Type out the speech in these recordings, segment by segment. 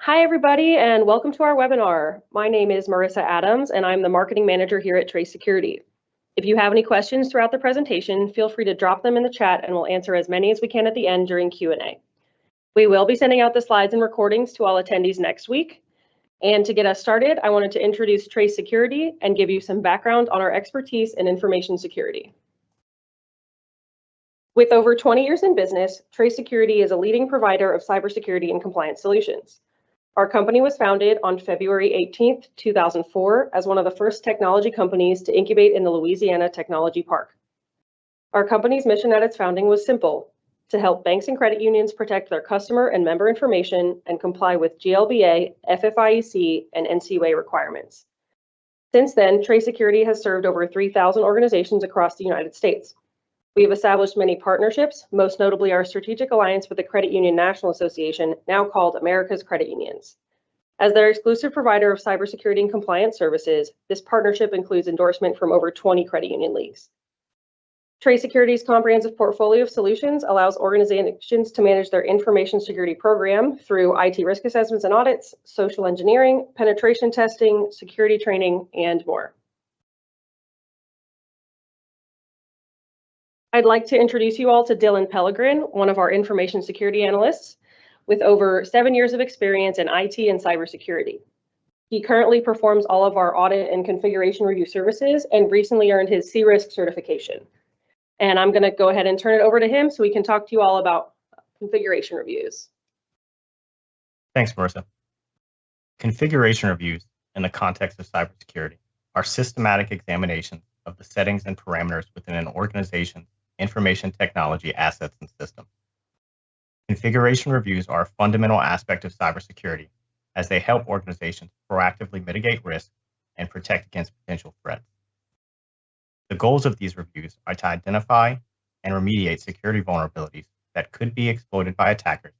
Hi, everybody, and welcome to our webinar. My name is Marissa Adams, and I'm the marketing manager here at Trace Security. If you have any questions throughout the presentation, feel free to drop them in the chat, and we'll answer as many as we can at the end during Q&A. We will be sending out the slides and recordings to all attendees next week. And to get us started, I wanted to introduce Trace Security and give you some background on our expertise in information security. With over 20 years in business, Trace Security is a leading provider of cybersecurity and compliance solutions. Our company was founded on February 18, 2004, as one of the first technology companies to incubate in the Louisiana Technology Park. Our company's mission at its founding was simple: to help banks and credit unions protect their customer and member information and comply with GLBA, FFIEC, and NCUA requirements. Since then, Trace Security has served over 3,000 organizations across the United States. We have established many partnerships, most notably our strategic alliance with the Credit Union National Association, now called America's Credit Unions. As their exclusive provider of cybersecurity and compliance services, this partnership includes endorsement from over 20 credit union leagues. Trace Security's comprehensive portfolio of solutions allows organizations to manage their information security program through IT risk assessments and audits, social engineering, penetration testing, security training, and more. I'd like to introduce you all to Dylan Pellegrin, one of our information security analysts with over 7 years of experience in IT and cybersecurity. He currently performs all of our audit and configuration review services and recently earned his C-Risk certification. And I'm going to go ahead and turn it over to him so we can talk to you all about configuration reviews. Thanks, Marissa. Configuration reviews in the context of cybersecurity are systematic examinations of the settings and parameters within an organization's information technology assets and systems. Configuration reviews are a fundamental aspect of cybersecurity as they help organizations proactively mitigate risk and protect against potential threats. The goals of these reviews are to identify and remediate security vulnerabilities that could be exploited by attackers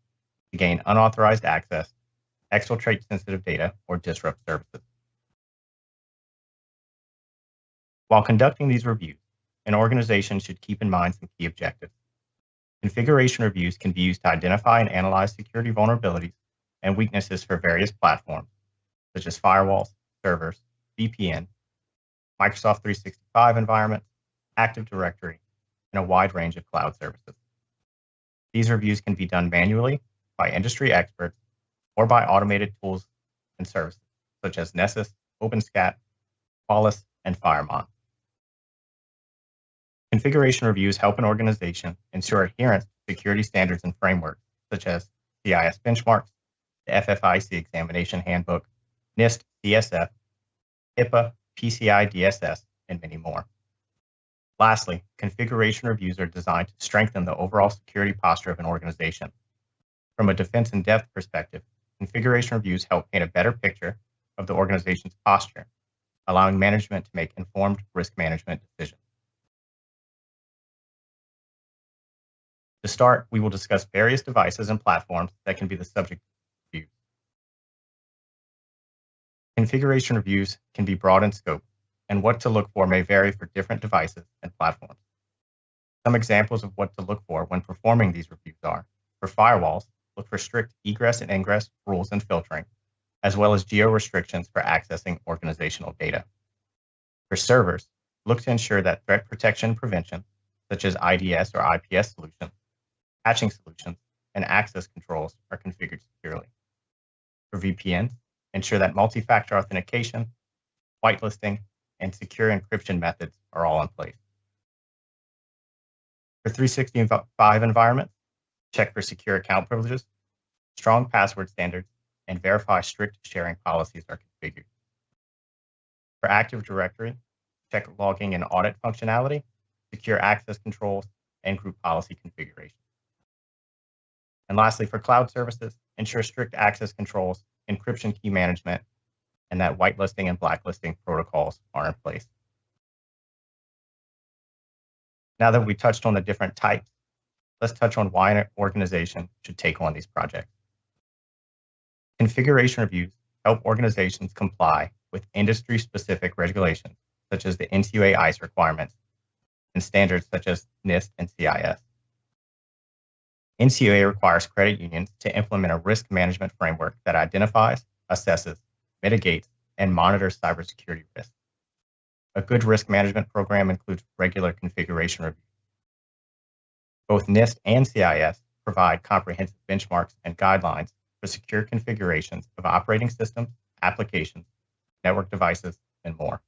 to gain unauthorized access, exfiltrate sensitive data, or disrupt services. While conducting these reviews, an organization should keep in mind some key objectives. Configuration reviews can be used to identify and analyze security vulnerabilities and weaknesses for various platforms, such as firewalls, servers, VPN, Microsoft 365 environments, Active Directory, and a wide range of cloud services. These reviews can be done manually by industry experts or by automated tools and services, such as Nessus, OpenSCAT, Qualys, and Firemon. Configuration reviews help an organization ensure adherence to security standards and frameworks, such as CIS benchmarks, the FFIEC examination handbook, NIST CSF, HIPAA, PCI DSS, and many more. Lastly, configuration reviews are designed to strengthen the overall security posture of an organization. From a defense in depth perspective, configuration reviews help paint a better picture of the organization's posture, allowing management to make informed risk management decisions. To start, we will discuss various devices and platforms that can be the subject of reviews. Configuration reviews can be broad in scope, and what to look for may vary for different devices and platforms. Some examples of what to look for when performing these reviews are: for firewalls, look for strict egress and ingress rules and filtering, as well as geo-restrictions for accessing organizational data. For servers, look to ensure that threat protection and prevention, such as IDS or IPS solutions, patching solutions, and access controls are configured securely. For VPNs, ensure that multi-factor authentication, whitelisting, and secure encryption methods are all in place. For 365 environments, check for secure account privileges, strong password standards, and verify strict sharing policies are configured. For Active Directory, check logging and audit functionality, secure access controls, and group policy configuration. And lastly, for cloud services, ensure strict access controls, encryption key management, and that whitelisting and blacklisting protocols are in place. Now that we touched on the different types, let's touch on why an organization should take on these projects. Configuration reviews help organizations comply with industry-specific regulations, such as the NCUA ICE requirements, and standards such as NIST and CIS. NCUA requires credit unions to implement a risk management framework that identifies, assesses, mitigates, and monitors cybersecurity risks. A good risk management program includes regular configuration reviews. Both NIST and CIS provide comprehensive benchmarks and guidelines for secure configurations of operating systems, applications, network devices, and more.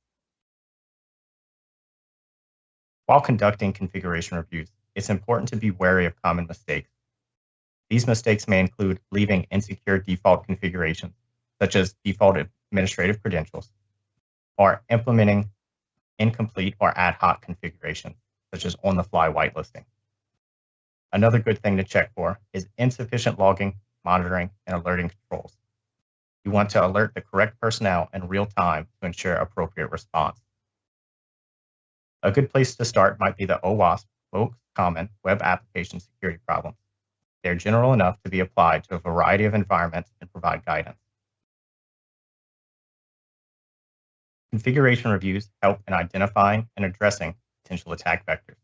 While conducting configuration reviews, it's important to be wary of common mistakes. These mistakes may include leaving insecure default configurations, such as default administrative credentials, or implementing incomplete or ad hoc configurations, such as on-the-fly whitelisting. Another good thing to check for is insufficient logging, monitoring, and alerting controls. You want to alert the correct personnel in real time to ensure appropriate response. A good place to start might be the OWASP, Most Common Web Application Security Problems. They're general enough to be applied to a variety of environments and provide guidance. Configuration reviews help in identifying and addressing potential attack vectors.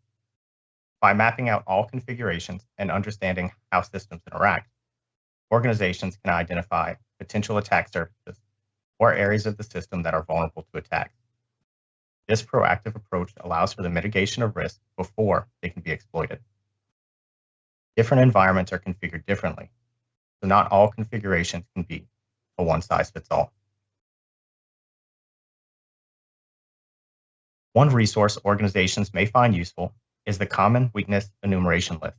By mapping out all configurations and understanding how systems interact, organizations can identify potential attack surfaces or areas of the system that are vulnerable to attacks. This proactive approach allows for the mitigation of risk before they can be exploited. Different environments are configured differently, so not all configurations can be a one-size-fits-all. One resource organizations may find useful is the Common Weakness Enumeration List.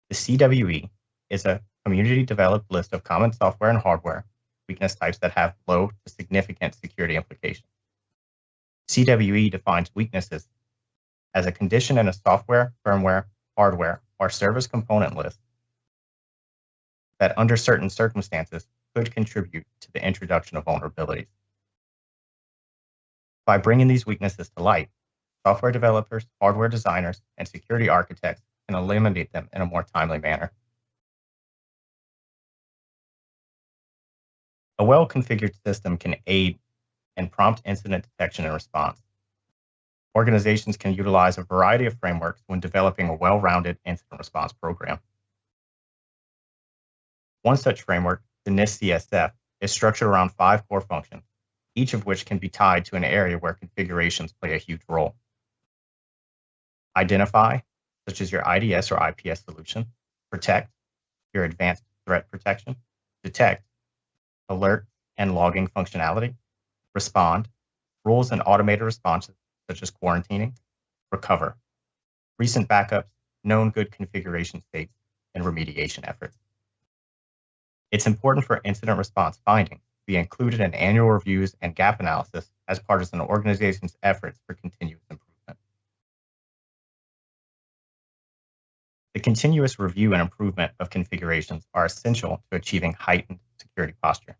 The CWE is a community-developed list of common software and hardware weakness types that have low to significant security implications. CWE defines weaknesses as a condition in a software, firmware, hardware, or service component list that under certain circumstances could contribute to the introduction of vulnerabilities. By bringing these weaknesses to light, software developers, hardware designers, and security architects can eliminate them in a more timely manner. A well-configured system can aid in prompt incident detection and response. Organizations can utilize a variety of frameworks when developing a well-rounded incident response program. One such framework, the NIST CSF, is structured around 5 core functions, each of which can be tied to an area where configurations play a huge role. Identify, such as your IDS or IPS solution. Protect, your advanced threat protection. Detect, alert and logging functionality. Respond, rules and automated responses, such as quarantining. Recover, recent backups, known good configuration states, and remediation efforts. It's important for incident response findings to be included in annual reviews and gap analysis as part of an organization's efforts for continuous improvement. The continuous review and improvement of configurations are essential to achieving heightened security posture.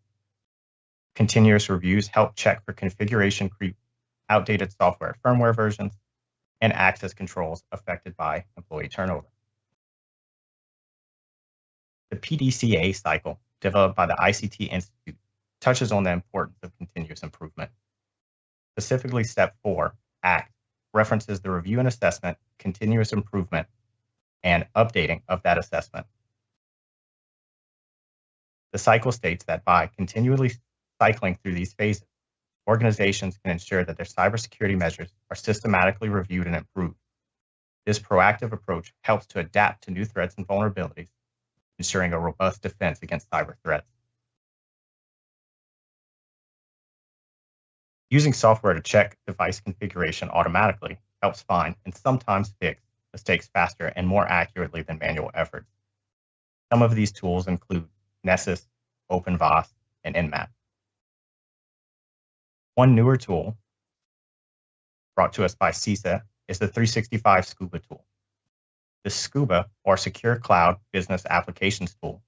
Continuous reviews help check for configuration creep, outdated software firmware versions, and access controls affected by employee turnover. The PDCA cycle, developed by the ICT Institute, touches on the importance of continuous improvement. Specifically, Step 4, ACT, references the review and assessment, continuous improvement, and updating of that assessment. The cycle states that by continually cycling through these phases, organizations can ensure that their cybersecurity measures are systematically reviewed and improved. This proactive approach helps to adapt to new threats and vulnerabilities, ensuring a robust defense against cyber threats. Using software to check device configuration automatically helps find and sometimes fix mistakes faster and more accurately than manual efforts. Some of these tools include Nessus, OpenVAS, and Nmap. One newer tool brought to us by CISA is the 365 Scuba tool. The Scuba, or Secure Cloud Business Applications tool,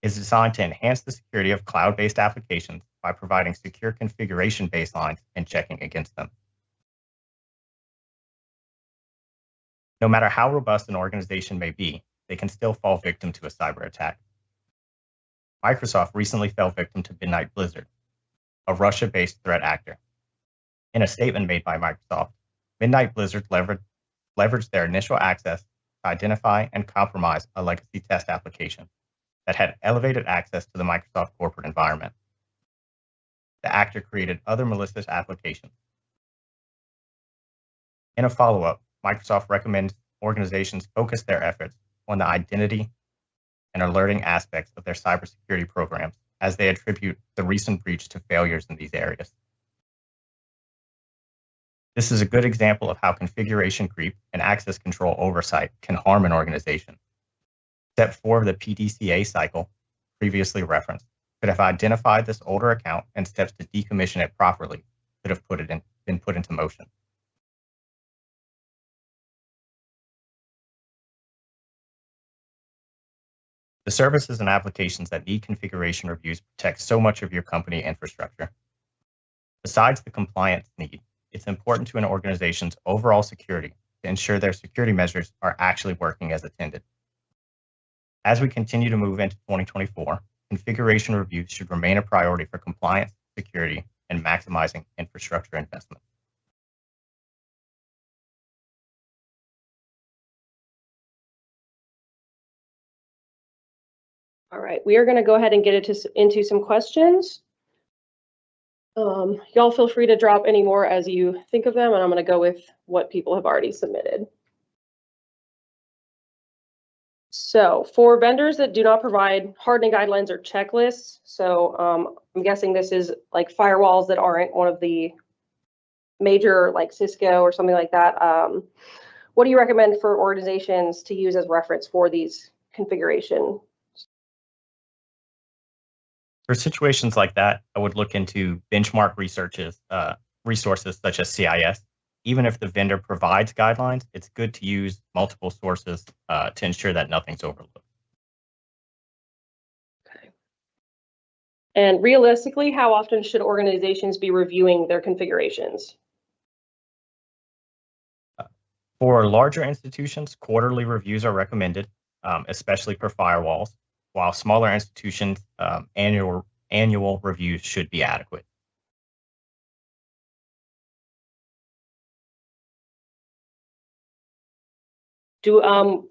is designed to enhance the security of cloud-based applications by providing secure configuration baselines and checking against them. No matter how robust an organization may be, they can still fall victim to a cyber attack. Microsoft recently fell victim to Midnight Blizzard, a Russia-based threat actor. In a statement made by Microsoft, Midnight Blizzard leveraged their initial access, to identify and compromise a legacy test application that had elevated access to the Microsoft corporate environment. The actor created other malicious applications. In a follow-up, Microsoft recommends organizations focus their efforts on the identity and alerting aspects of their cybersecurity programs as they attribute the recent breach to failures in these areas. This is a good example of how configuration creep and access control oversight can harm an organization. Step 4 of the PDCA cycle, previously referenced, could have identified this older account, and steps to decommission it properly could have been put into motion. The services and applications that need configuration reviews protect so much of your company infrastructure. Besides the compliance need, it's important to an organization's overall security to ensure their security measures are actually working as intended. As we continue to move into 2024, configuration reviews should remain a priority for compliance, security, and maximizing infrastructure investment. All right, we are going to go ahead and get into some questions. Y'all feel free to drop any more as you think of them, and I'm going to go with what people have already submitted. So for vendors that do not provide hardening guidelines or checklists, so I'm guessing this is like firewalls that aren't one of the major, like Cisco or something like that. What do you recommend for organizations to use as reference for these configuration? For situations like that, I would look into benchmark resources such as CIS. Even if the vendor provides guidelines, it's good to use multiple sources to ensure that nothing's overlooked. Okay. And realistically, how often should organizations be reviewing their configurations? For larger institutions, quarterly reviews are recommended, especially for firewalls, while smaller institutions, annual reviews should be adequate.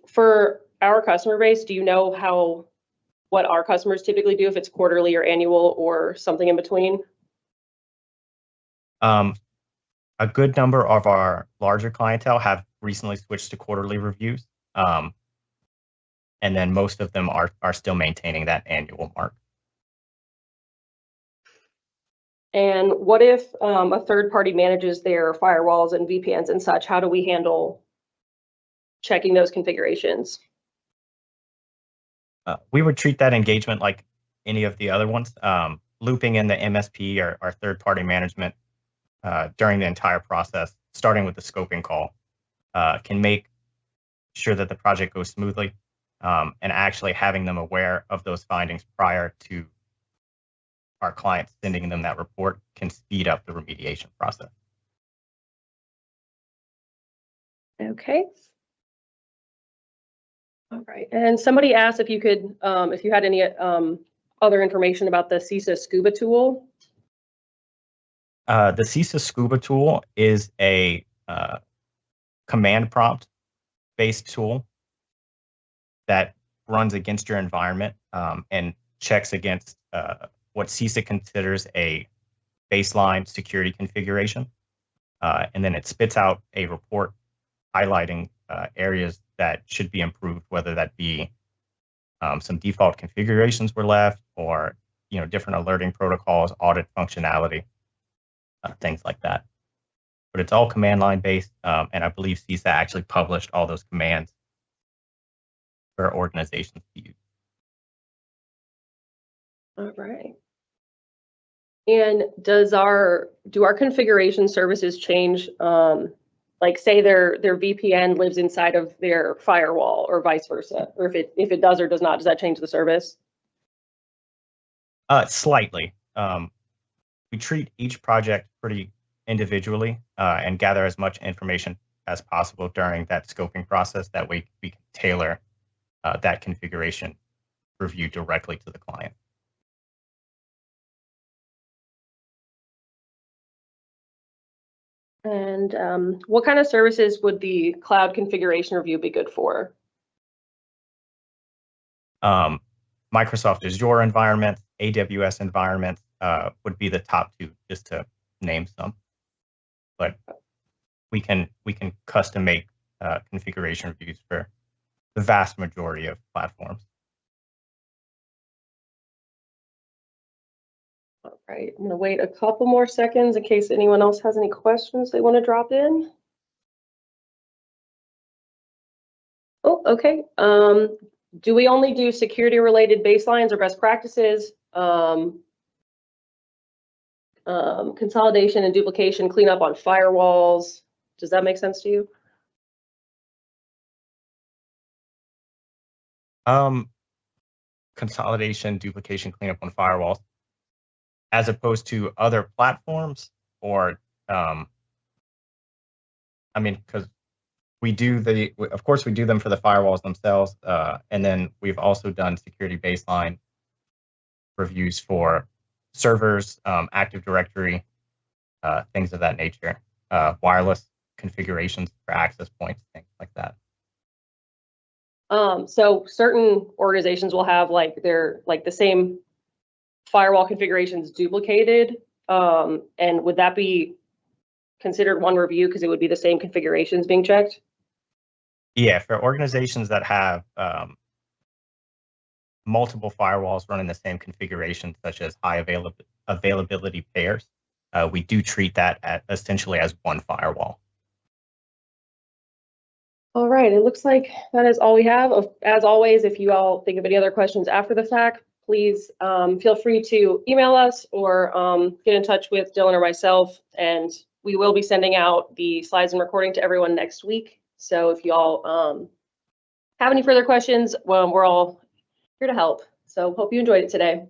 For our customer base, do you know what our customers typically do, if it's quarterly or annual or something in between? A good number of our larger clientele have recently switched to quarterly reviews, and then most of them are still maintaining that annual mark. And what if a third party manages their firewalls and VPNs and such? How do we handle checking those configurations? We would treat that engagement like any of the other ones. Looping in the MSP or third party management during the entire process, starting with the scoping call, can make sure that the project goes smoothly, and actually having them aware of those findings prior to our clients sending them that report can speed up the remediation process. Okay. All right. And somebody asked if you could, if you had any other information about the CISA Scuba tool. The CISA Scuba tool is a command prompt based tool that runs against your environment and checks against what CISA considers a baseline security configuration. And then it spits out a report highlighting areas that should be improved, whether that be some default configurations were left, or different alerting protocols, audit functionality, things like that. But it's all command line based, and I believe CISA actually published all those commands for organizations to use. All right. And do our configuration services change? Like say their VPN lives inside of their firewall, or vice versa, or if it does or does not, does that change the service? Slightly. We treat each project pretty individually and gather as much information as possible during that scoping process. That way we can tailor that configuration review directly to the client. And what kind of services would the cloud configuration review be good for? Microsoft Azure environments, AWS environments would be the top two, just to name some. But we can custom make configuration reviews for the vast majority of platforms. All right, I'm gonna wait a couple more seconds in case anyone else has any questions they want to drop in. Oh, okay. Do we only do security related baselines or best practices? Consolidation and duplication, cleanup on firewalls. Does that make sense to you? Consolidation, duplication, cleanup on firewalls, as opposed to other platforms, or I mean, because of course we do them for the firewalls themselves, and then we've also done security baseline reviews for servers, Active Directory, things of that nature, wireless configurations for access points, things like that. So certain organizations will have the same firewall configurations duplicated, and would that be considered one review because it would be the same configurations being checked? Yeah, for organizations that have multiple firewalls running the same configuration, such as high availability pairs, we do treat that essentially as one firewall. All right, it looks like that is all we have. As always, if you all think of any other questions after the fact, please feel free to email us or get in touch with Dylan or myself, and we will be sending out the slides and recording to everyone next week. So if you all have any further questions, well, we're all here to help. So hope you enjoyed it today.